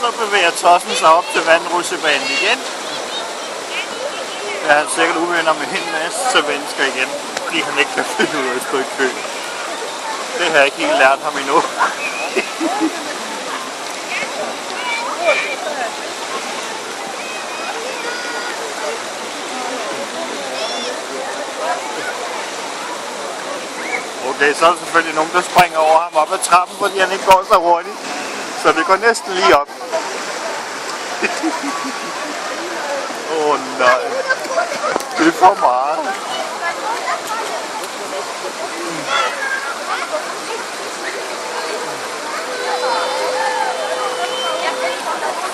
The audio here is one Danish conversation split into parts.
så bevæger tossen sig op til vandrutsjebanen igen. Jeg er sikkert uvenner med en masse mennesker igen, fordi han ikke kan finde ud af at stå i kø. Det har jeg ikke helt lært ham endnu. Okay, så er der selvfølgelig nogen, der springer over ham op ad trappen, fordi han ikke går så hurtigt. Så det går næsten lige op. Åh nej. Det er for meget.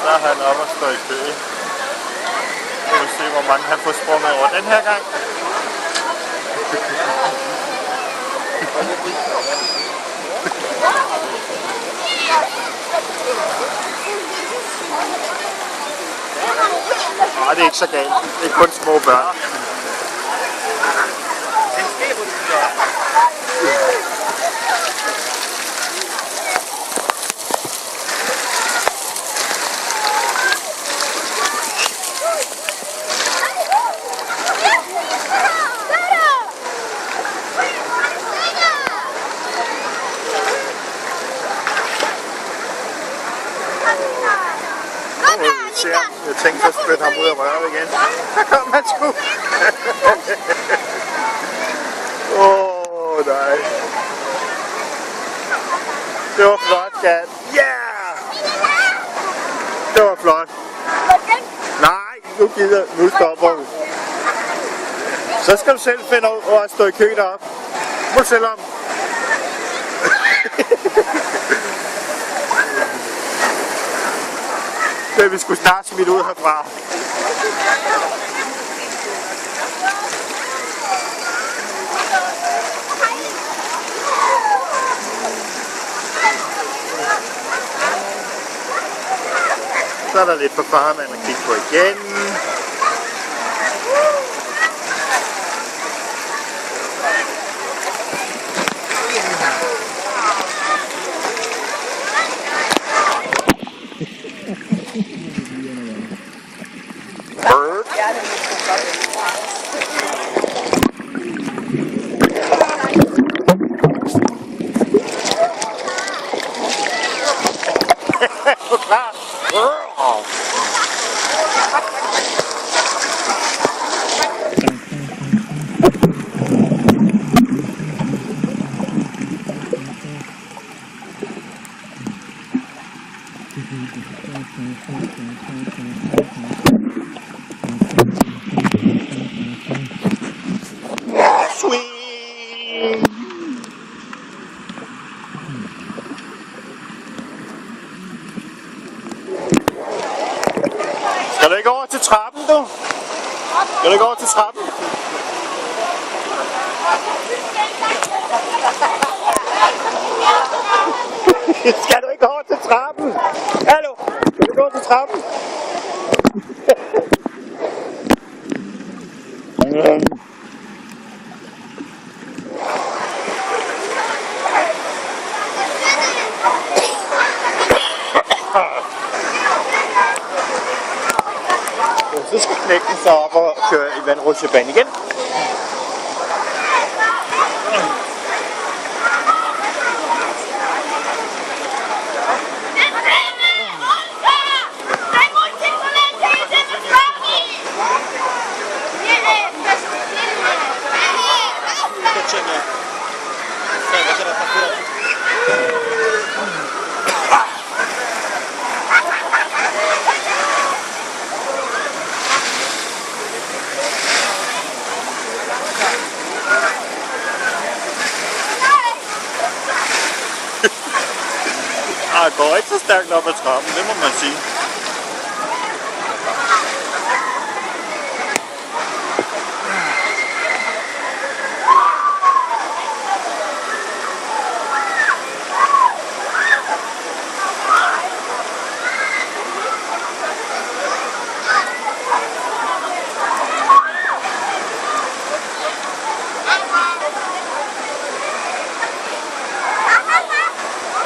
Så er han oppe og står i kø. Nu vil vi se, hvor mange han får sprunget over den her gang. Nej, det er ikke så galt. Det er kun små børn. Jeg tænkte at spytte ham ud af røret igen. Der kom han sgu. Åh, nej. Det var flot, skat. Yeah! Det var flot. Nej, nu gider. Nu stopper du. Så skal du selv finde ud af at stå i kø deroppe. Må du selv om. Så vi skulle snart smidt ud herfra. Så er der lidt for farmand at kigge på igen. Bird. Skal du ikke over til trappen, du? Skal du ikke over til trappen? Skal du ikke over til trappen? Hallo? Skal du ikke over til trappen? Så skal knækken så op og køre i vandrutsjebanen igen. Det går ikke så stærkt op ad trappen, det må man sige.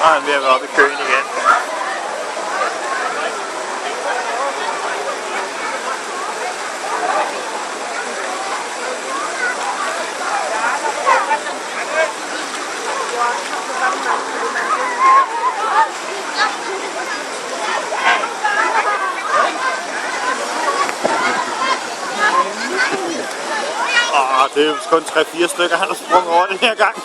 Og han er ved at være oppe i køen igen. Det er jo kun 3-4 stykker, han har sprunget over den her gang.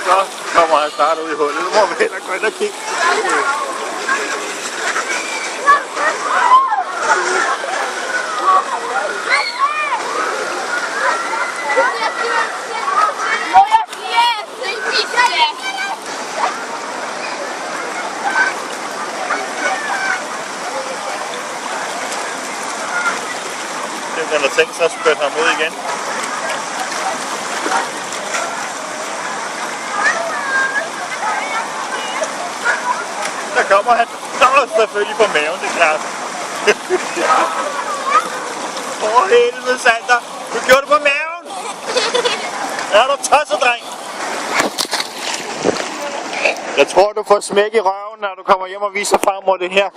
Så kommer han snart ud i hullet. Nu må vi hellere gå ind og kigge. Den har tænkt sig at spytte ham ud igen. Der kommer han. Nå, selvfølgelig på maven, det er klart. For helvede, Sander. Du gjorde det på maven. Er du tosset, dreng? Jeg tror, du får smæk i røven, når du kommer hjem og viser farmor det her.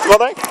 Tror du ikke?